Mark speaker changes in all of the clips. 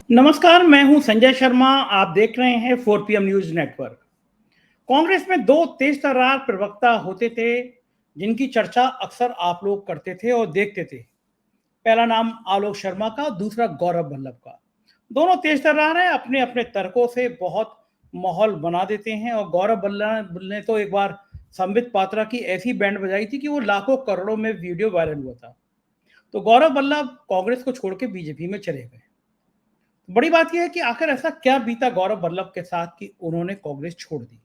Speaker 1: नमस्कार, मैं हूं संजय शर्मा। आप देख रहे हैं 4 PM न्यूज नेटवर्क। कांग्रेस में दो तेज तर्रार प्रवक्ता होते थे, जिनकी चर्चा अक्सर आप लोग करते थे और देखते थे। पहला नाम आलोक शर्मा का, दूसरा गौरव वल्लभ का। दोनों तेज तर्रार हैं, अपने अपने तर्कों से बहुत माहौल बना देते हैं। और गौरव वल्लभ ने तो एक बार संबित पात्रा की ऐसी बैंड बजाई थी कि वो लाखों करोड़ों में वीडियो वायरल हुआ था। तो गौरव वल्लभ कांग्रेस को छोड़ के बीजेपी में चले गए। बड़ी बात यह है कि आखिर ऐसा क्या बीता गौरव वल्लभ के साथ कि उन्होंने कांग्रेस छोड़ दी।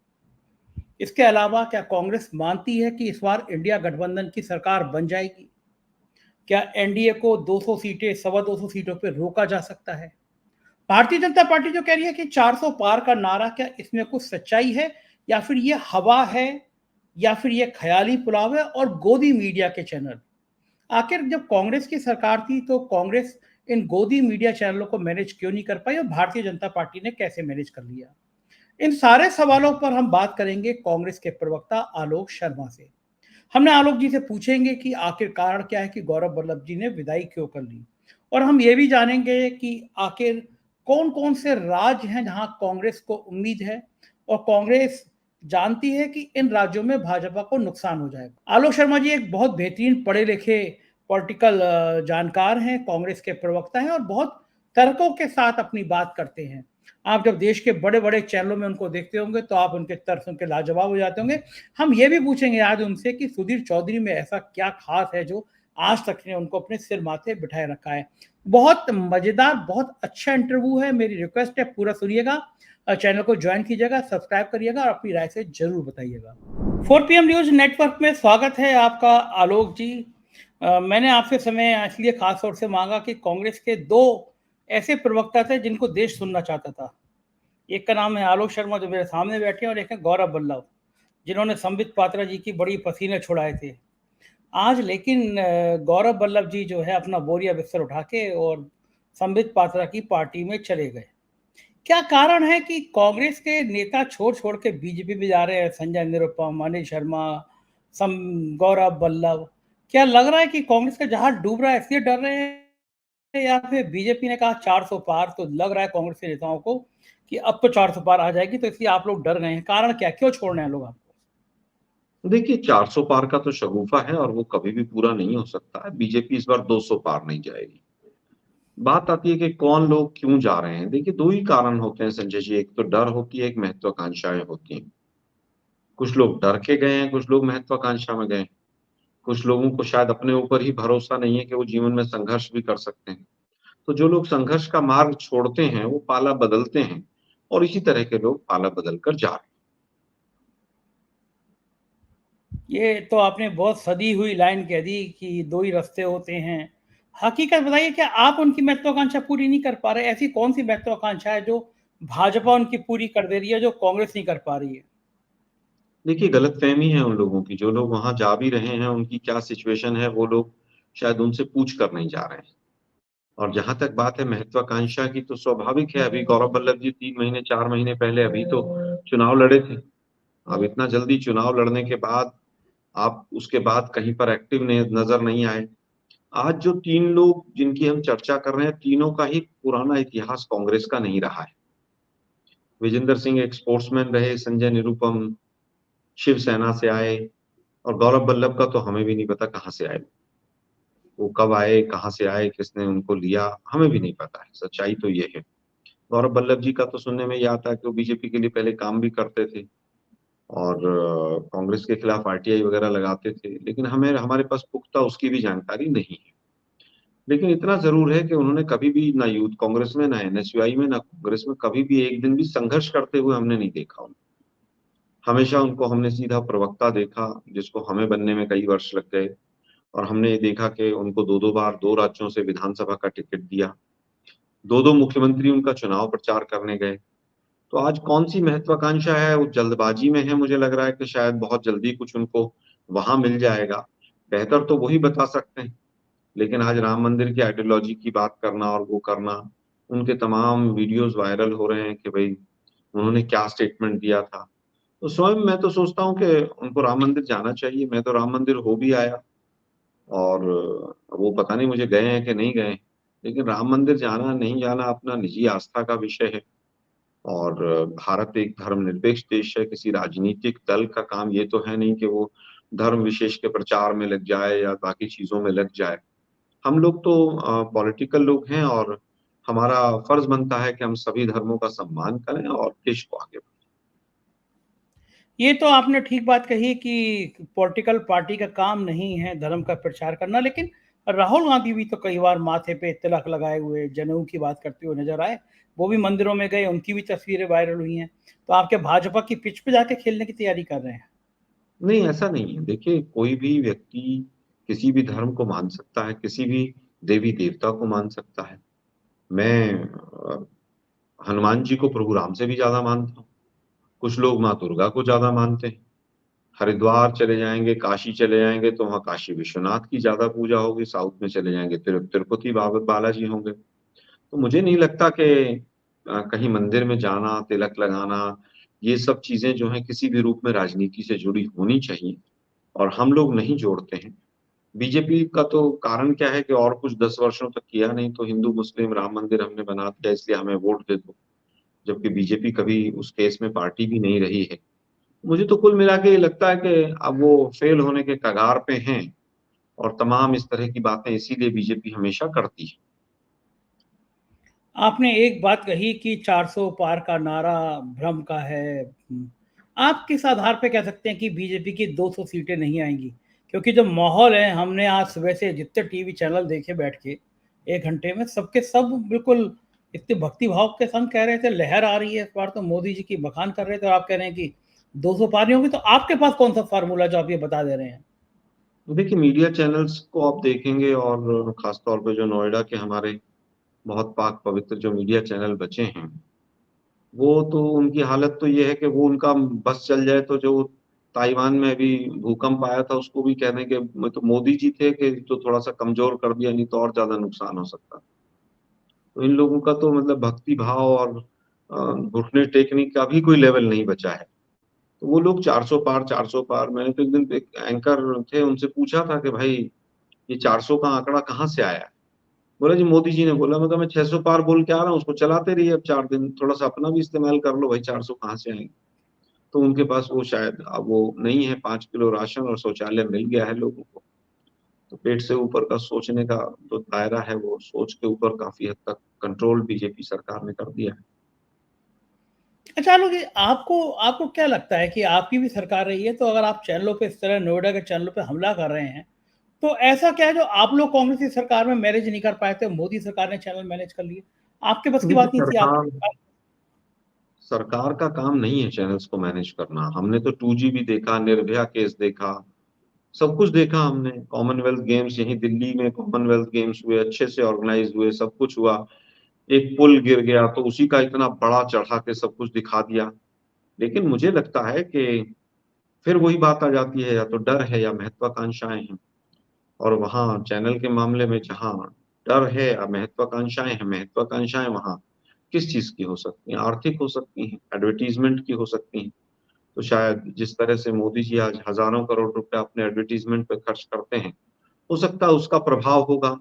Speaker 1: इसके अलावा क्या कांग्रेस मानती है कि इस बार इंडिया गठबंधन की सरकार बन जाएगी? क्या एनडीए को 200 सीटें, सवा 200 सीटों पर रोका जा सकता है? भारतीय जनता पार्टी जो कह रही है कि 400 पार का नारा, क्या इसमें कुछ सच्चाई है, या फिर ये हवा है, या फिर ये ख्याली पुलाव है और गोदी मीडिया के चैनल? आखिर जब कांग्रेस की सरकार थी तो कांग्रेस इन गोदी मीडिया चैनलों को मैनेज क्यों नहीं कर पाई और भारतीय जनता पार्टी ने कैसे मैनेज कर लिया? इन सारे सवालों पर हम बात करेंगे कांग्रेस के प्रवक्ता आलोक शर्मा से। हमने आलोक जी से पूछेंगे कि आखिर कारण क्या है कि गौरव वल्लभ जी ने विदाई क्यों कर ली, और हम ये भी जानेंगे कि आखिर कौन कौन से राज्य हैं जहां कांग्रेस को उम्मीद है और कांग्रेस जानती है कि इन राज्यों में भाजपा को नुकसान हो जाएगा। आलोक शर्मा जी एक बहुत बेहतरीन पढ़े लिखे पॉलिटिकल जानकार हैं, कांग्रेस के प्रवक्ता हैं और बहुत तर्कों के साथ अपनी बात करते हैं। आप जब देश के बड़े बड़े चैनलों में उनको देखते होंगे तो आप उनके तर्क सुन के लाजवाब हो जाते होंगे। हम ये भी पूछेंगे आज उनसे कि सुधीर चौधरी में ऐसा क्या खास है जो आज तक ने उनको अपने सिर माथे बिठाए रखा है। बहुत मजेदार, बहुत अच्छा इंटरव्यू है। मेरी रिक्वेस्ट है पूरा सुनिएगा, चैनल को ज्वाइन कीजिएगा, सब्सक्राइब करिएगा और अपनी राय से जरूर बताइएगा। 4 PM न्यूज नेटवर्क में स्वागत है आपका आलोक जी। मैंने आपसे समय इसलिए खास तौर से मांगा कि कांग्रेस के दो ऐसे प्रवक्ता थे जिनको देश सुनना चाहता था। एक का नाम है आलोक शर्मा जो मेरे सामने बैठे हैं, और एक है गौरव वल्लभ जिन्होंने संबित पात्रा जी की बड़ी पसीने छुड़ाए थे। आज लेकिन गौरव वल्लभ जी जो है अपना बोरिया बिस्तर उठा के और संबित पात्रा की पार्टी में चले गए। क्या कारण है कि कांग्रेस के नेता छोड़ छोड़ के बीजेपी में जा रहे हैं? संजय निरुपम, अनिल शर्मा, सम गौरव वल्लभ। क्या लग रहा है कि कांग्रेस का जहाज डूब रहा है इसलिए डर रहे हैं, या फिर बीजेपी ने कहा 400 पार, तो लग रहा है कांग्रेस के नेताओं को कि अब तो 400 पार आ जाएगी, तो इसलिए आप लोग डर गए हैं? कारण क्या, क्यों छोड़ रहे हैं लोग आपको?
Speaker 2: देखिए 400 पार का तो शगुफा है और वो कभी भी पूरा नहीं हो सकता है। बीजेपी इस बार 200 पार नहीं जाएगी। बात आती है कि कौन लोग क्यों जा रहे हैं। देखिए दो ही कारण होते हैं संजय जी, एक तो डर होती है, एक महत्वाकांक्षाएं होती हैं। कुछ लोग डर के गए हैं, कुछ लोग महत्वाकांक्षा में गए हैं। कुछ लोगों को शायद अपने ऊपर ही भरोसा नहीं है कि वो जीवन में संघर्ष भी कर सकते हैं। तो जो लोग संघर्ष का मार्ग छोड़ते हैं वो पाला बदलते हैं, और इसी तरह के लोग पाला बदल कर जा रहे
Speaker 1: ये तो आपने बहुत सदी हुई लाइन कह दी कि दो ही रास्ते होते हैं। हकीकत बताइए, क्या आप उनकी महत्वाकांक्षा पूरी नहीं कर पा रहे? ऐसी कौन सी महत्वाकांक्षा है जो भाजपा उनकी पूरी कर दे रही है, जो कांग्रेस नहीं कर पा रही है?
Speaker 2: हैं। देखिए गलतफहमी है उन लोगों की, जो लोग वहां जा भी रहे हैं उनकी क्या सिचुएशन है वो लोग शायद उनसे पूछ कर नहीं जा रहे हैं। और जहां तक बात है महत्वाकांक्षा की, तो स्वाभाविक है, अभी गौरव वल्लभ जी 3 महीने 4 महीने पहले अभी तो चुनाव लड़े थे। अब इतना जल्दी चुनाव लड़ने के बाद आप उसके बाद कहीं पर एक्टिव नजर नहीं आए। आज जो तीन लोग जिनकी हम चर्चा कर रहे हैं, तीनों का ही पुराना इतिहास कांग्रेस का नहीं रहा है। विजेंद्र सिंह एक स्पोर्ट्समैन रहे, संजय निरुपम शिवसेना से आए, और गौरव वल्लभ का तो हमें भी नहीं पता कहाँ से आए। वो कब आए, कहाँ से आए, किसने उनको लिया, हमें भी नहीं पता है। सच्चाई तो ये है। गौरव वल्लभ जी का तो सुनने में ये आता है कि वो बीजेपी के लिए पहले काम भी करते थे और कांग्रेस के खिलाफ आरटीआई वगैरह लगाते थे, लेकिन हमें हमारे पास पुख्ता उसकी भी जानकारी नहीं है। लेकिन इतना जरूर है कि उन्होंने कभी भी ना यूथ कांग्रेस में, ना एनएसयूआई में, ना कांग्रेस में कभी भी एक दिन भी संघर्ष करते हुए हमने नहीं देखा उनको। हमेशा उनको हमने सीधा प्रवक्ता देखा, जिसको हमें बनने में कई वर्ष लग गए। और हमने ये देखा कि उनको दो दो बार दो राज्यों से विधानसभा का टिकट दिया, दो दो मुख्यमंत्री उनका चुनाव प्रचार करने गए। तो आज कौन सी महत्वाकांक्षा है, वो जल्दबाजी में है। मुझे लग रहा है कि शायद बहुत जल्दी कुछ उनको वहां मिल जाएगा। बेहतर तो वही बता सकते हैं। लेकिन आज राम मंदिर की आइडियोलॉजी की बात करना और वो करना, उनके तमाम वीडियोस वायरल हो रहे हैं कि भाई उन्होंने क्या स्टेटमेंट दिया था। तो स्वयं मैं तो सोचता हूँ कि उनको राम मंदिर जाना चाहिए। मैं तो राम मंदिर हो भी आया, और वो पता नहीं मुझे गए हैं कि नहीं गए। लेकिन राम मंदिर जाना नहीं जाना अपना निजी आस्था का विषय है। और भारत एक धर्मनिरपेक्ष देश है, किसी राजनीतिक दल का काम ये तो है नहीं कि वो धर्म विशेष के प्रचार में लग जाए या बाकी चीज़ों में लग जाए। हम लोग तो पॉलिटिकल लोग हैं और हमारा फर्ज़ बनता है कि हम सभी धर्मों का सम्मान करें और देश को आगे बढ़ाएँ।
Speaker 1: ये तो आपने ठीक बात कही कि पॉलिटिकल पार्टी का काम नहीं है धर्म का प्रचार करना, लेकिन राहुल गांधी भी तो कई बार माथे पे तिलक लगाए हुए जनेऊ की बात करते हुए नजर आए। वो भी मंदिरों में गए, उनकी भी तस्वीरें वायरल हुई हैं। तो आपके भाजपा की पिच पे जाके खेलने की तैयारी कर रहे हैं?
Speaker 2: नहीं, ऐसा नहीं है। देखिए, कोई भी व्यक्ति किसी भी धर्म को मान सकता है, किसी भी देवी-देवता को मान सकता है। मैं हनुमान जी को प्रभु राम से भी ज़्यादा मानता हूँ। कुछ लोग माँ दुर्गा को ज़्यादा मानते हैं। हरिद्वार चले जाएँगे, काशी चले जाएँगे तो वहाँ काशी विश्वनाथ की ज़्यादा पूजा होगी, साउथ में चले जाएँगे तिरुपति बालाजी होंगे। तो मुझे नहीं लगता कि कहीं मंदिर में जाना, तिलक लगाना, ये सब चीज़ें जो हैं किसी भी रूप में राजनीति से जुड़ी होनी चाहिए और हम लोग नहीं जोड़ते हैं। बीजेपी का तो कारण क्या है कि और कुछ 10 वर्षों तक किया नहीं तो हिंदू, मुस्लिम, राम मंदिर हमने बना दिया इसलिए हमें वोट दे दो। जबकि बीजेपी कभी उस केस में पार्टी भी नहीं रही है। मुझे तो कुल मिला के ये लगता है कि अब वो फेल होने के कगार पे हैं और तमाम इस तरह की बातें इसीलिए बीजेपी हमेशा करती है।
Speaker 1: आपने एक बात कही कि 400 पार का नारा भ्रम का है। आप किस आधार पे कह सकते हैं कि बीजेपी की 200 सीटें नहीं आएंगी? क्योंकि जो माहौल है, हमने आज सुबह से जितने टीवी चैनल देखे बैठ के 1 घंटे में, सबके सब बिल्कुल इतने भक्ति भाव के संग कह रहे थे लहर आ रही है इस बार, तो मोदी जी की बखान कर रहे थे और आप कह रहे हैं कि 200 पार नहीं होगी। तो आपके पास कौन सा फार्मूला जो आप ये बता दे रहे हैं?
Speaker 2: देखिए मीडिया चैनल्स को आप देखेंगे और ख़ास तौर पे जो नोएडा के हमारे बहुत पाक पवित्र जो मीडिया चैनल बचे हैं, वो तो उनकी हालत तो ये है कि वो उनका बस चल जाए तो जो ताइवान में अभी भूकंप आया था उसको भी कहने के तो मोदी जी थे कि जो थोड़ा-सा कमज़ोर कर दिया नहीं तो और ज़्यादा नुकसान हो सकता। तो इन लोगों का तो मतलब भक्ति भाव और घुटने टेकने का भी कोई लेवल नहीं बचा है। तो वो लोग 400 पार मैंने तो एक दिन एक एंकर थे उनसे पूछा था कि भाई ये 400 का आंकड़ा कहाँ से आया है? बोला जी मोदी जी ने बोला। मैं कहा मैं 600 पार बोल के आ रहा हूँ उसको चलाते रहिए अब 4 दिन, थोड़ा-सा अपना भी इस्तेमाल कर लो भाई 400 कहाँ से आएँगे? तो उनके पास वो शायद अब वो नहीं है 5 किलो राशन और शौचालय मिल गया है लोगों को। तो पेट से ऊपर का सोचने का जो दायरा है वो सोच के ऊपर काफ़ी हद तक कंट्रोल बीजेपी सरकार ने कर दिया है।
Speaker 1: अच्छा लोग, आपको आपको क्या लगता है कि आपकी भी सरकार रही है, तो अगर आप चैनलों पे इस तरह नोएडा के चैनलों पे हमला कर रहे हैं, तो ऐसा क्या है जो आप लोग कांग्रेस की सरकार में मैनेज नहीं कर पाए थे, मोदी सरकार ने चैनल मैनेज कर लिए? आपके बस की
Speaker 2: देखिए
Speaker 1: बात नहीं थी आप?
Speaker 2: सरकार का काम नहीं है चैनल्स को मैनेज करना। हमने तो 2G भी देखा, निर्भया केस देखा, सब कुछ देखा हमने। कॉमनवेल्थ गेम्स यहीं दिल्ली में कॉमनवेल्थ गेम्स हुए, अच्छे से ऑर्गेनाइज़ हुए, सब कुछ हुआ। एक पुल गिर गया तो उसी का इतना बड़ा चढ़ा के सब कुछ दिखा दिया। लेकिन मुझे लगता है कि फिर वही बात आ जाती है या तो डर है या महत्वाकांक्षाएँ हैं। और वहाँ चैनल के मामले में जहाँ डर है या महत्वाकांक्षाएँ हैं, महत्वाकांक्षाएँ वहाँ किस चीज़ की हो सकती हैं? आर्थिक हो सकती हैं, एडवर्टाइज़मेंट की हो सकती हैं। तो शायद जिस तरह से मोदी जी आज हज़ारों करोड़ रुपए अपने एडवर्टाइज़मेंट पे खर्च करते हैं, हो सकता है उसका प्रभाव होगा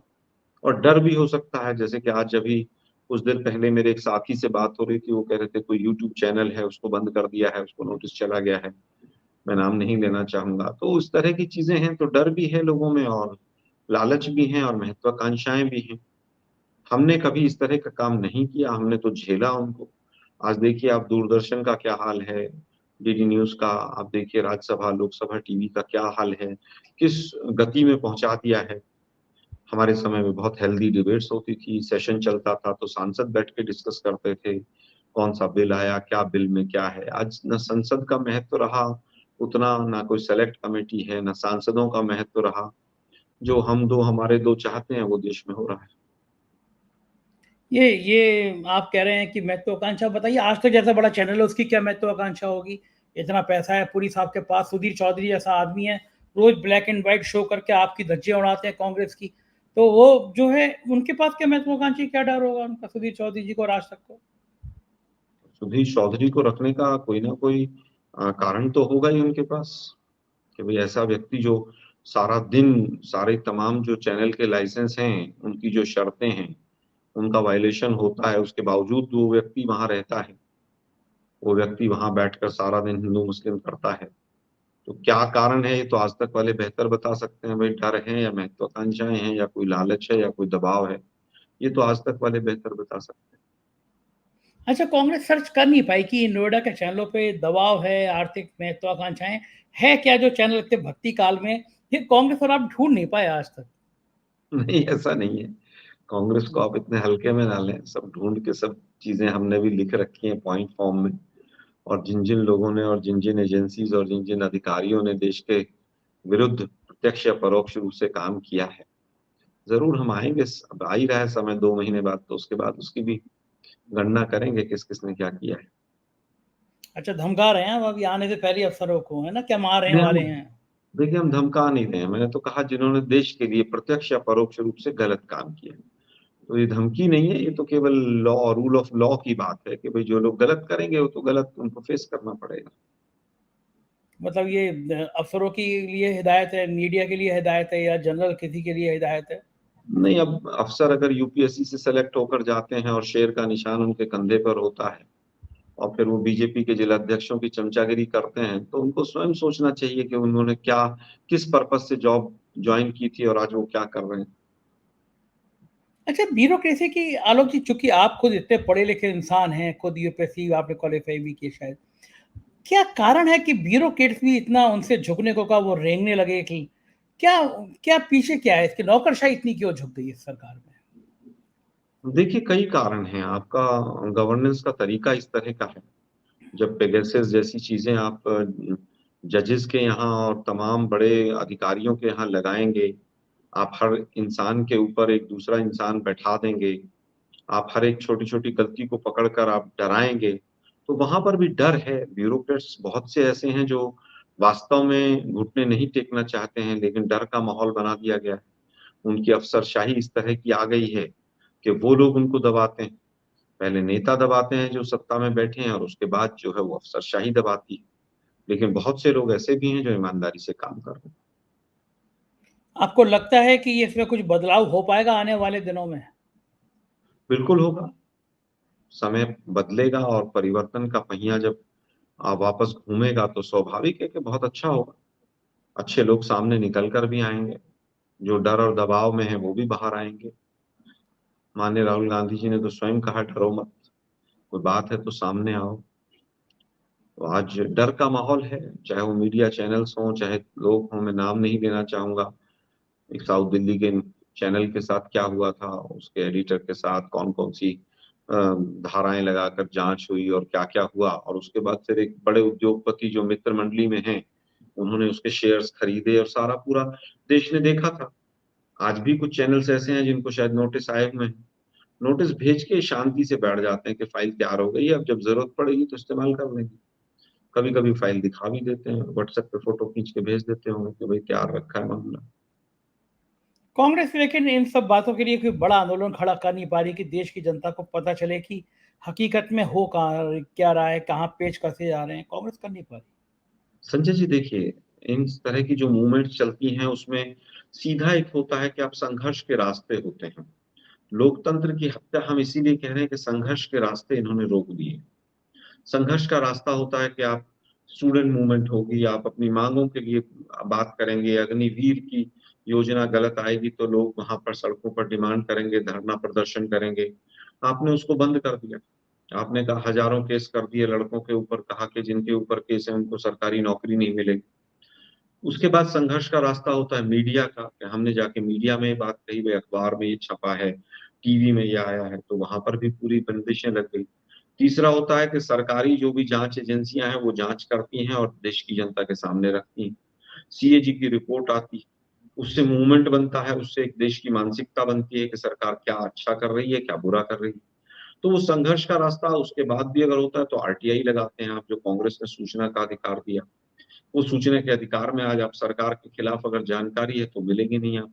Speaker 2: और डर भी हो सकता है। जैसे कि आज अभी कुछ देर पहले मेरे एक साथी से बात हो रही थी, वो कह रहे थे कोई यूट्यूब चैनल है उसको बंद कर दिया है, उसको नोटिस चला गया है। मैं नाम नहीं लेना चाहूँगा। तो इस तरह की चीज़ें हैं, तो डर भी है लोगों में और लालच भी है और महत्वाकांक्षाएँ भी हैं। हमने कभी इस तरह का काम नहीं किया, हमने तो झेला उनको। आज देखिए आप दूरदर्शन का क्या हाल है, डीडी न्यूज़ का, आप देखिए राज्यसभा, लोकसभा टीवी का क्या हाल है, किस गति में पहुँचा दिया है। हमारे समय में बहुत हेल्दी डिबेट्स होती थी, सेशन चलता था तो सांसद बैठ के डिस्कस करते थे, कौन-सा बिल आया, क्या बिल में क्या है। आज ना संसद का महत्व रहा उतना, ना कोई सेलेक्ट कमेटी है, ना सांसदों का महत्व रहा। जो हम 2 हमारे 2 चाहते हैं वो देश में हो रहा है।
Speaker 1: ये आप कह रहे हैं कि महत्वाकांक्षा, बताइए आज तक जैसा बड़ा चैनल है उसकी क्या महत्वाकांक्षा होगी? इतना पैसा है पुरी साहब के पास, सुधीर चौधरी जैसा आदमी है, रोज ब्लैक एंड व्हाइट शो करके आपकी धज्जियां उड़ाते हैं कांग्रेस की। तो वो जो है, उनके पास क्या महत्वाकांक्षी, क्या डर होगा उनका, सुधीर चौधरी जी को और आज तक को?
Speaker 2: सुधीर चौधरी को रखने का कोई ना कोई कारण तो होगा ही उनके पास, कि भई ऐसा व्यक्ति जो सारा दिन सारे तमाम जो चैनल के लाइसेंस हैं, उनकी जो शर्तें हैं, उनका वायलेशन होता है, उसके बावजूद वो व्यक्ति वहां रहता है, वो व्यक्ति वहां बैठकर सारा दिन हिंदू मुस्लिम करता है। तो क्या कारण है, ये तो आज तक वाले बेहतर बता सकते हैं। भाई डर है या महत्वाकांक्षाएं हैं या कोई लालच है या कोई दबाव है, ये तो आज तक वाले बेहतर बता सकते हैं।
Speaker 1: अच्छा, कांग्रेस सर्च कर नहीं पाई कि नोएडा के चैनलों पे दबाव है, आर्थिक महत्वाकांक्षाएं है क्या, जो चैनल इतने भक्ति काल में, ये कांग्रेस और आप ढूंढ नहीं पाए आज तक?
Speaker 2: नहीं, ऐसा नहीं है। कांग्रेस को आप इतने हल्के में ना लें, सब ढूंढ के सब चीजें हमने भी लिख रखी हैं पॉइंट फॉर्म में। और जिन जिन लोगों ने और जिन जिन एजेंसीज और जिन जिन अधिकारियों ने देश के विरुद्ध प्रत्यक्ष या परोक्ष रूप से काम किया है, जरूर हम आएंगे। अब आ ही रहा है समय 2 महीने बाद, तो उसके बाद उसकी भी गणना करेंगे किस किसने क्या किया है।
Speaker 1: अच्छा, धमका रहे हैं अब अभी आने से पहले अफसरों को, है ना, क्या मार रहे
Speaker 2: नहीं,
Speaker 1: वाले
Speaker 2: हम
Speaker 1: हैं?
Speaker 2: देखिए, हम धमका नहीं रहे हैं। मैंने तो कहा जिन्होंने देश के लिए प्रत्यक्ष या परोक्ष रूप से गलत काम किया है। तो ये धमकी नहीं है, ये तो केवल लॉ, रूल ऑफ लॉ की बात है कि भाई जो लोग गलत करेंगे वो तो गलत उनको फेस करना पड़ेगा।
Speaker 1: मतलब ये अफसरों के लिए हिदायत है, मीडिया के लिए हिदायत है, या जनरल किसी के लिए हिदायत है?
Speaker 2: नहीं, अब अफसर अगर यूपीएससी से सेलेक्ट होकर जाते हैं और शेर का निशान उनके कंधे पर होता है और फिर वो बीजेपी के जिलाध्यक्षों की चमचागिरी करते हैं, तो उनको स्वयं सोचना चाहिए कि उन्होंने क्या, किस पर्पज से जॉब ज्वाइन की थी और आज वो क्या कर रहे हैं।
Speaker 1: अच्छा, ब्यूरोक्रेसी की आलोक जी, चूंकि आप खुद इतने पढ़े लिखे इंसान हैं, खुद यूपीएससी आपने क्वालिफाई भी किया शायद, क्या कारण है कि ब्यूरोक्रेट्स भी इतना उनसे झुकने को का वो रेंगने लगे कि क्या, क्या पीछे क्या है इसके, नौकरशाही इतनी क्यों झुक गई इस सरकार में?
Speaker 2: देखिए, कई कारण हैं। आपका गवर्नेंस का तरीका इस तरह का है। जब पेगासस जैसी चीजें आप जजेस के यहाँ और तमाम बड़े अधिकारियों के यहाँ लगाएंगे, आप हर इंसान के ऊपर एक दूसरा इंसान बैठा देंगे, आप हर एक छोटी छोटी गलती को पकड़कर आप डराएंगे, तो वहां पर भी डर है। ब्यूरोक्रेट्स बहुत से ऐसे हैं जो वास्तव में घुटने नहीं टेकना चाहते हैं, लेकिन डर का माहौल बना दिया गया है। उनकी अफसरशाही इस तरह की आ गई है कि वो लोग उनको दबाते हैं। पहले नेता दबाते हैं जो सत्ता में बैठे हैं, और उसके बाद जो है वो अफसरशाही दबाती है। लेकिन बहुत से लोग ऐसे भी हैं जो ईमानदारी से काम कर रहे हैं।
Speaker 1: आपको लगता है कि ये इसमें कुछ बदलाव हो पाएगा आने वाले दिनों में?
Speaker 2: बिल्कुल होगा। समय बदलेगा और परिवर्तन का पहिया जब वापस घूमेगा तो स्वाभाविक है कि बहुत अच्छा होगा। अच्छे लोग सामने निकल कर भी आएंगे, जो डर और दबाव में है वो भी बाहर आएंगे। माननीय राहुल गांधी जी ने तो स्वयं कहा, डरो मत, कोई बात है तो सामने आओ। तो आज डर का माहौल है, चाहे वो मीडिया चैनल्स हों चाहे लोग हों। मैं नाम नहीं लेना चाहूंगा। एक साउथ दिल्ली के चैनल के साथ क्या हुआ था, उसके एडिटर के साथ कौन कौन सी धाराएं लगाकर जांच हुई और क्या क्या हुआ, और उसके बाद फिर एक बड़े उद्योगपति जो मित्र मंडली में हैं, उन्होंने उसके शेयर्स खरीदे और सारा पूरा देश ने देखा था। आज भी कुछ चैनल्स ऐसे हैं जिनको शायद नोटिस आए हुए हैं, नोटिस भेज के शांति से बैठ जाते हैं कि फाइल तैयार हो गई है, अब जब जरूरत पड़ेगी तो इस्तेमाल कर लेंगे। कभी कभी फाइल दिखा भी देते हैं, व्हाट्सएप पे फोटो खींच के भेज देते होंगे कि भाई तैयार रखा है मामला।
Speaker 1: कांग्रेस लेकिन इन सब बातों के लिए कोई बड़ा आंदोलन खड़ा कर नहीं पा रही कि देश की जनता को पता चले कि हकीकत में हो कहाँ क्या रहा है, कहाँ पेच कसे जा रहे हैं, कांग्रेस कर नहीं पा रही।
Speaker 2: संजय जी, देखिए, इन तरह की जो मूवमेंट चलती हैं उसमें सीधा एक होता है कि आप संघर्ष के रास्ते होते हैं। लोकतंत्र की हत्या हम इसीलिए कह रहे हैं कि संघर्ष के रास्ते इन्होंने रोक दिए। संघर्ष का रास्ता होता है कि आप, स्टूडेंट मूवमेंट होगी, आप अपनी मांगों के लिए बात करेंगे। अग्निवीर की योजना गलत आएगी तो लोग वहां पर सड़कों पर डिमांड करेंगे, धरना प्रदर्शन करेंगे। आपने उसको बंद कर दिया। आपने कहा, हजारों केस कर दिए लड़कों के ऊपर, कहा कि जिनके ऊपर केस है उनको सरकारी नौकरी नहीं मिलेगी। उसके बाद संघर्ष का रास्ता होता है मीडिया का, कि हमने जाके मीडिया में ये बात कही, भाई अखबार में ये छपा है, टीवी में ये आया है, तो वहां पर भी पूरी बंदिशें लग गई। तीसरा होता है कि सरकारी जो भी जांच एजेंसियां हैं वो जांच करती हैं और देश की जनता के सामने रखती हैं। सीएजी की रिपोर्ट आती है, उससे मूवमेंट बनता है, उससे एक देश की मानसिकता बनती है कि सरकार क्या अच्छा कर रही है, क्या बुरा कर रही है। तो वो संघर्ष का रास्ता उसके बाद भी अगर होता है तो आरटीआई लगाते हैं आप, जो कांग्रेस ने सूचना का अधिकार दिया। वो सूचना के अधिकार में आज आप सरकार के खिलाफ अगर जानकारी है तो मिलेगी नहीं। आप,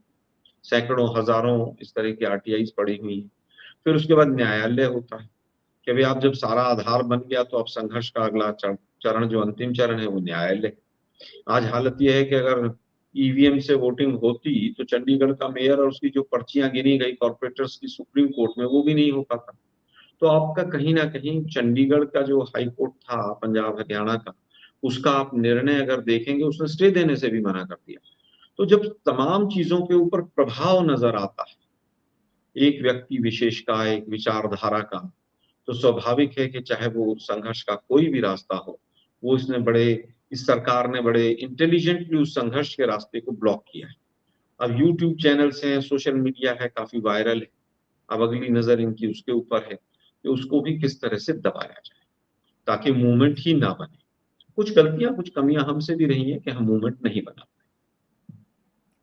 Speaker 2: सैकड़ों हजारों इस तरह की आरटीआई पड़ी हुई है। फिर उसके बाद न्यायालय होता है कि भाई आप जब सारा आधार बन गया तो अब संघर्ष का अगला चरण, जो अंतिम चरण है, वो न्यायालय। आज हालत यह है कि अगर ईवीएम से वोटिंग होती तो चंडीगढ़ का मेयर और उसकी जो पर्चियां गिनी गई कॉर्पोरेटर्स की सुप्रीम कोर्ट में, वो भी नहीं हो पाता। तो आपका कहीं ना कहीं चंडीगढ़ का जो हाई कोर्ट था पंजाब हरियाणा का, उसका आप निर्णय अगर देखेंगे, उसने स्टे देने से भी मना कर दिया। तो जब तमाम चीजों के ऊपर प्रभाव नजर आता है एक व्यक्ति विशेष का, एक विचारधारा का, तो स्वाभाविक है कि चाहे वो संघर्ष का कोई भी रास्ता हो, वो इस सरकार ने बड़े इंटेलिजेंटली उस संघर्ष के रास्ते को ब्लॉक किया है। अब यूट्यूब चैनल्स हैं, सोशल मीडिया है, काफी वायरल है। अब अगली नजर इनकी उसके ऊपर है कि उसको भी किस तरह से दबाया जाए ताकि मूवमेंट ही ना बने। कुछ गलतियां, कुछ कमियां हमसे भी रही हैं कि हम मूवमेंट नहीं बना पाए।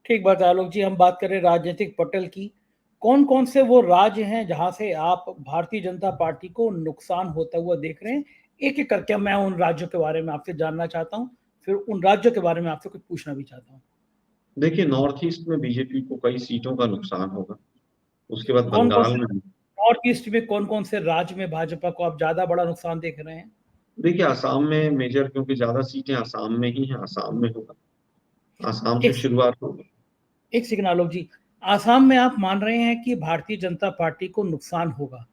Speaker 1: ठीक बात है आलोक जी। हम बात करें राजनीतिक पटल की, कौन कौन से वो राज्य हैं जहां से आप भारतीय जनता पार्टी को नुकसान होता हुआ देख रहे हैं? एक एक करके मैं उन राज्यों के बारे में आपसे जानना चाहता हूं, फिर उन राज्यों के बारे में आपसे कुछ पूछना भी चाहता हूं।
Speaker 2: देखिए, नॉर्थ ईस्ट में बीजेपी को कई सीटों का नुकसान होगा। उसके बाद
Speaker 1: कौन कौन
Speaker 2: बंगाल
Speaker 1: से
Speaker 2: में,
Speaker 1: नॉर्थ ईस्ट में कौन कौन से राज्य में भाजपा को आप ज्यादा बड़ा नुकसान देख रहे हैं?
Speaker 2: देखिए आसाम में मेजर, क्योंकि ज्यादा सीटें आसाम में ही हैं, आसाम में होगा। आसाम से
Speaker 1: एक
Speaker 2: शुरुआत होगी।
Speaker 1: एक सेकंड आलोक जी, आसाम में आप मान रहे हैं कि भारतीय जनता पार्टी को नुकसान होगा,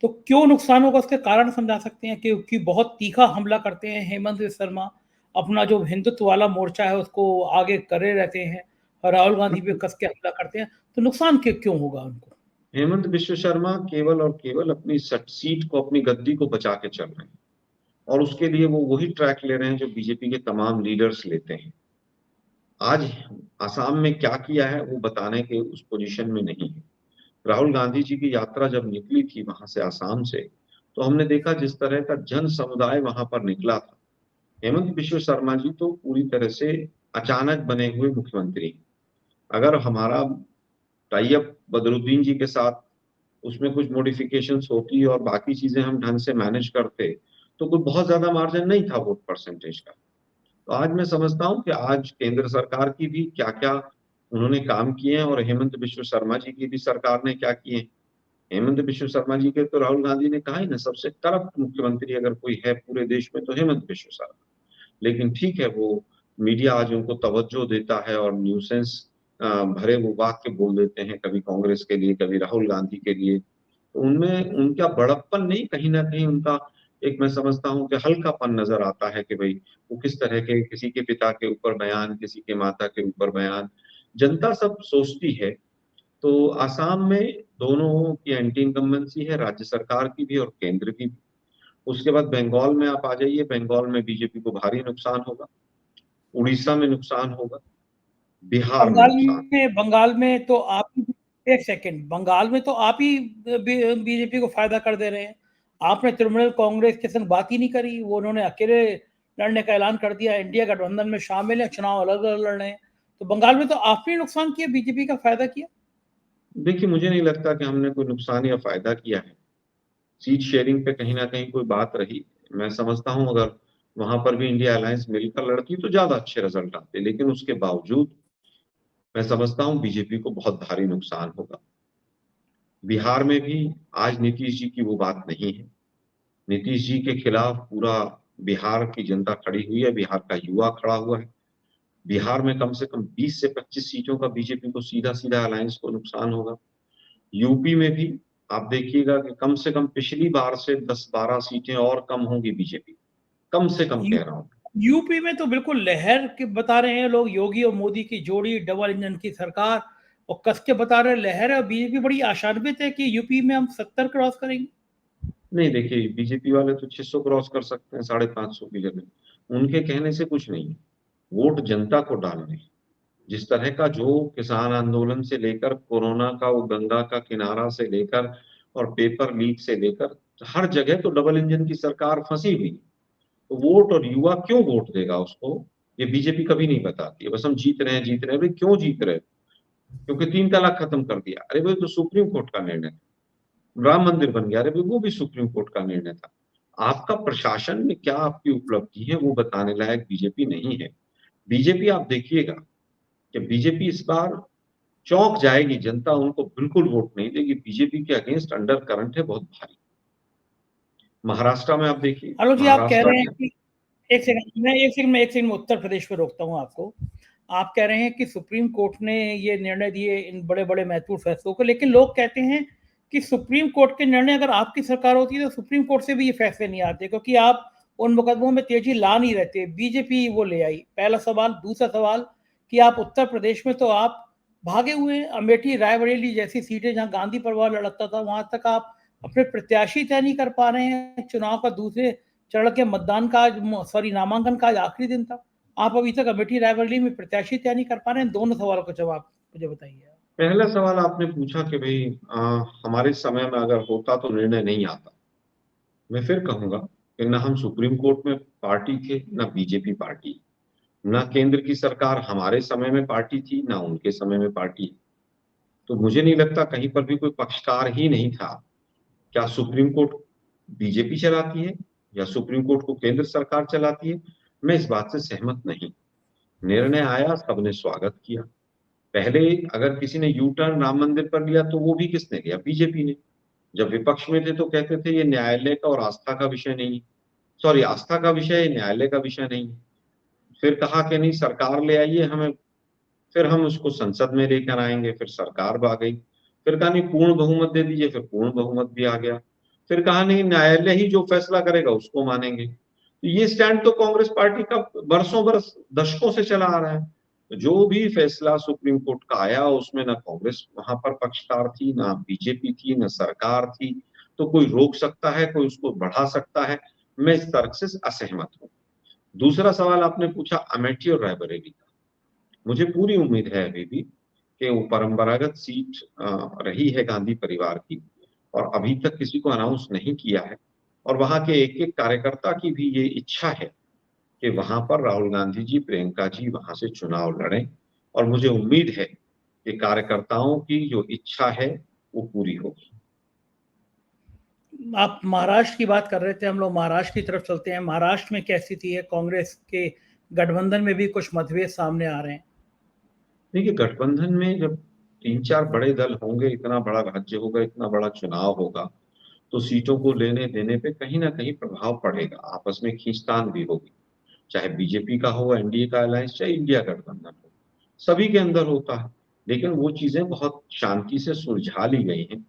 Speaker 1: तो क्यों नुकसान होगा उसके कारण समझा सकते हैं? क्योंकि बहुत तीखा हमला करते हैं हेमंत बिस्वा शर्मा, अपना जो हिंदुत्व वाला मोर्चा है उसको आगे करे रहते हैं, और राहुल गांधी पे कस के हमला करते हैं, तो नुकसान क्यों होगा उनको?
Speaker 2: हेमंत बिश्व शर्मा केवल और केवल अपनी सीट को, अपनी गद्दी को बचा के चल रहे हैं, और उसके लिए वो वही ट्रैक ले रहे हैं जो बीजेपी के तमाम लीडर्स लेते हैं। आज आसाम में क्या किया है वो बताने के उस पोजीशन में नहीं है। राहुल गांधी जी की यात्रा जब निकली थी वहां से, आसाम से, तो हमने देखा जिस तरह का जन समुदाय वहां पर निकला था। हेमंत बिश्व शर्मा जी तो पूरी तरह से अचानक बने हुए मुख्यमंत्री। अगर हमारा टाई अप बदरुद्दीन जी के साथ उसमें कुछ मॉडिफिकेशंस होती और बाकी चीजें हम ढंग से मैनेज करते, तो कोई बहुत ज्यादा मार्जिन नहीं था वोट परसेंटेज का। तो आज मैं समझता हूं कि आज केंद्र सरकार की भी क्या क्या उन्होंने काम किए हैं, और हेमंत बिश्व शर्मा जी की भी सरकार ने क्या किए हैं। हेमंत बिश्व शर्मा जी के तो राहुल गांधी ने कहा ही ना, सबसे करप्ट मुख्यमंत्री अगर कोई है पूरे देश में तो हेमंत बिश्व शर्मा। लेकिन ठीक है, वो मीडिया आज उनको तवज्जो देता है और न्यूसेंस भरे वो वाक्य बोल देते हैं, कभी कांग्रेस के लिए, कभी राहुल गांधी के लिए। तो उनमें उनका बड़प्पन नहीं, कहीं ना कहीं उनका एक, मैं समझता हूँ कि हल्कापन नजर आता है कि भाई वो किस तरह के, किसी के पिता के ऊपर बयान, किसी के माता के ऊपर बयान, जनता सब सोचती है। तो आसाम में दोनों की एंटी इनकम्बेंसी है, राज्य सरकार की भी और केंद्र की भी। उसके बाद बंगाल में आप आ जाइए, बंगाल में बीजेपी को भारी नुकसान होगा, उड़ीसा में नुकसान होगा, बिहार में
Speaker 1: बंगाल
Speaker 2: नुकसान।
Speaker 1: बंगाल में तो आप ही, एक सेकंड, बंगाल में तो आप ही बीजेपी को फायदा कर दे रहे हैं। आपने तृणमूल कांग्रेस के संग बात ही नहीं करी, वो उन्होंने अकेले लड़ने का ऐलान कर दिया, इंडिया गठबंधन में शामिल है, चुनाव अलग अलग लड़ रहे हैं। तो बंगाल में तो आपने नुकसान किया, बीजेपी का फायदा किया।
Speaker 2: देखिए, मुझे नहीं लगता कि हमने कोई नुकसान या फायदा किया है। सीट शेयरिंग पे कहीं ना कहीं कोई बात रही। मैं समझता हूं अगर वहां पर भी इंडिया अलायंस मिलकर लड़ती तो ज्यादा अच्छे रिजल्ट आते, लेकिन उसके बावजूद मैं समझता हूं बीजेपी को बहुत भारी नुकसान होगा। बिहार में भी आज नीतीश जी की वो बात नहीं है। नीतीश जी के खिलाफ पूरा बिहार की जनता खड़ी हुई है, बिहार का युवा खड़ा हुआ है। बिहार में कम से कम 20 से 25 सीटों का बीजेपी को सीधा सीधा अलायंस को नुकसान होगा। यूपी में भी आप देखिएगा कि कम से कम पिछली बार से 10-12 सीटें और कम होंगी बीजेपी, कम से कम
Speaker 1: यू,
Speaker 2: कह रहा हूं।
Speaker 1: यूपी में तो बिल्कुल लहर के बता रहे हैं लोग, योगी और मोदी की जोड़ी, डबल इंजन की सरकार, और कस के बता रहे हैं लहर है। और बीजेपी बड़ी आशान्वित है कि यूपी में हम 70 क्रॉस करेंगे।
Speaker 2: नहीं, देखिए बीजेपी वाले तो 600 क्रॉस कर सकते हैं 550 की जगह, उनके कहने से कुछ नहीं है। वोट जनता को डालने हैं। जिस तरह का जो किसान आंदोलन से लेकर कोरोना का वो गंगा का किनारा से लेकर और पेपर लीक से लेकर हर जगह तो डबल इंजन की सरकार फंसी हुई। तो वोट और युवा क्यों वोट देगा उसको, ये बीजेपी कभी नहीं बताती है। बस हम जीत रहे हैं, जीत रहे हैं। भाई क्यों जीत रहे हैं? क्योंकि 3 तलाक खत्म कर दिया। अरे भाई तो सुप्रीम कोर्ट का निर्णय था। राम मंदिर बन गया, अरे भाई वो भी सुप्रीम कोर्ट का निर्णय था। आपका प्रशासन में क्या आपकी उपलब्धि है वो बताने लायक बीजेपी नहीं है। बीजेपी आप देखिएगा कि बीजेपी इस बार चौंक जाएगी, जनता उनको बिल्कुल वोट नहीं देगी। बीजेपी के अगेंस्ट अंडर करंट है बहुत भारी। महाराष्ट्र में आप देखिए,
Speaker 1: आलोक जी, आप कह
Speaker 2: महाराष्ट्र
Speaker 1: रहे हैं
Speaker 2: में
Speaker 1: कि एक सेकंड में उत्तर प्रदेश पे रोकता हूँ आपको। आप कह रहे हैं कि सुप्रीम कोर्ट ने ये निर्णय दिए इन बड़े बड़े महत्वपूर्ण फैसलों को, लेकिन लोग कहते हैं कि सुप्रीम कोर्ट के निर्णय अगर आपकी सरकार होती है तो सुप्रीम कोर्ट से भी ये फैसले नहीं आते, क्योंकि आप उन मुकदमों में तेजी ला नहीं रहते, बीजेपी वो ले आई। पहला सवाल। दूसरा सवाल कि आप उत्तर प्रदेश में तो आप भागे हुए, अमेठी रायबरेली जैसी सीटें जहां गांधी परिवार लड़ता था वहां तक आप अपने प्रत्याशी तय नहीं कर पा रहे हैं। चुनाव का दूसरे चरण के मतदान का नामांकन का आज आखिरी दिन था, आप अभी तक अमेठी रायबरेली में प्रत्याशी तय नहीं कर पा रहे हैं। दोनों सवालों का जवाब मुझे बताइए।
Speaker 2: पहला सवाल आपने पूछा कि भाई हमारे समय में अगर होता तो निर्णय नहीं आता। मैं फिर कहूंगा कि न हम सुप्रीम कोर्ट में पार्टी थे, न बीजेपी पार्टी, न केंद्र की सरकार हमारे समय में पार्टी थी, न उनके समय में पार्टी। तो मुझे नहीं लगता कहीं पर भी कोई पक्षकार ही नहीं था। क्या सुप्रीम कोर्ट बीजेपी चलाती है या सुप्रीम कोर्ट को केंद्र सरकार चलाती है? मैं इस बात से सहमत नहीं। निर्णय आया, सबने स्वागत किया। पहले अगर किसी ने यू टर्न राम मंदिर पर लिया तो वो भी किसने लिया? बीजेपी ने। जब विपक्ष में थे तो कहते थे ये न्यायालय का और आस्था का विषय नहीं, सॉरी आस्था का विषय है, न्यायालय का विषय नहीं। फिर कहा कि नहीं सरकार ले आइए हमें, फिर हम उसको संसद में लेकर आएंगे, फिर सरकार आ गई। फिर कहा नहीं पूर्ण बहुमत दे दीजिए, फिर पूर्ण बहुमत भी आ गया। फिर कहा नहीं न्यायालय ही जो फैसला करेगा उसको मानेंगे। तो ये स्टैंड तो कांग्रेस पार्टी का बरसों बरस दशकों से चला आ रहा है। जो भी फैसला सुप्रीम कोर्ट का आया उसमें ना कांग्रेस वहां पर पक्षकार थी, ना बीजेपी थी, ना सरकार थी। तो कोई रोक सकता है, कोई उसको बढ़ा सकता है, मैं इस तर्क से असहमत हूँ। दूसरा सवाल आपने पूछा अमेठी और रायबरेली का। मुझे पूरी उम्मीद है अभी भी कि वो परंपरागत सीट रही है गांधी परिवार की, और अभी तक किसी को अनाउंस नहीं किया है। और वहां के एक एक कार्यकर्ता की भी ये इच्छा है कि वहां पर राहुल गांधी जी, प्रियंका जी वहां से चुनाव लड़ें। और मुझे उम्मीद है कि कार्यकर्ताओं की जो इच्छा है वो पूरी होगी।
Speaker 1: आप महाराष्ट्र की बात कर रहे थे, हम लोग महाराष्ट्र की तरफ चलते हैं। महाराष्ट्र में क्या स्थिति है? कांग्रेस के गठबंधन में भी कुछ मतभेद सामने आ रहे हैं।
Speaker 2: देखिए गठबंधन में जब 3-4 बड़े दल होंगे, इतना बड़ा राज्य होगा, इतना बड़ा चुनाव होगा, तो सीटों को लेने देने पे कहीं ना कहीं प्रभाव पड़ेगा, आपस में खींचतान भी होगी। चाहे बीजेपी का हो, एनडीए का अलायंस, चाहे इंडिया गठबंधन हो, सभी के अंदर होता है। लेकिन वो चीजें बहुत शांति से सुलझा ली गई हैं।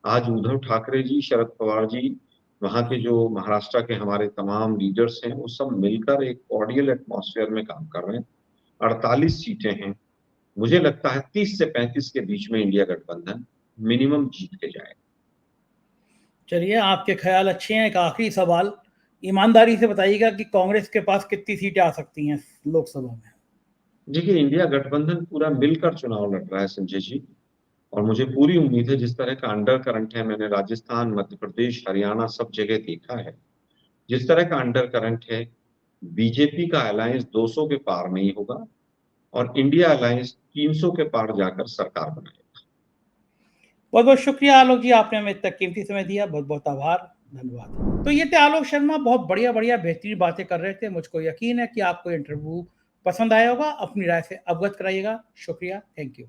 Speaker 2: आज उद्धव ठाकरे जी, शरद पवार जी, वहां के जो महाराष्ट्र के हमारे तमाम लीडर्स हैं, वो सब मिलकर एक कॉर्डियल एटमॉस्फेयर में काम कर रहे हैं। 48 सीटें हैं। मुझे लगता है 30 से 35 के बीच में इंडिया गठबंधन मिनिमम जीत के जाएगा।
Speaker 1: चलिए, आपके ख्याल अच्छे हैं। एक आखिरी सवाल, ईमानदारी से बताइएगा कि कांग्रेस के पास कितनी सीटें आ सकती हैं लोकसभा में?
Speaker 2: देखिए इंडिया गठबंधन पूरा मिलकर चुनाव लड़ रहा है संजय जी, और मुझे पूरी उम्मीद है जिस तरह का अंडर करंट है, मैंने राजस्थान, मध्य प्रदेश, हरियाणा सब जगह देखा है, जिस तरह का अंडर करंट है, बीजेपी का अलायंस 200 के पार नहीं होगा और इंडिया अलायंस 300 के पार जाकर सरकार बनाएगा।
Speaker 1: बहुत बहुत शुक्रिया आलोक जी, आपने हमें इतना कीमती समय दिया। बहुत बहुत आभार, धन्यवाद। तो ये थे आलोक शर्मा, बहुत बढ़िया बढ़िया बेहतरीन बातें कर रहे थे। मुझको यकीन है कि आपको इंटरव्यू पसंद आया होगा। अपनी राय से अवगत कराइएगा। शुक्रिया, थैंक यू।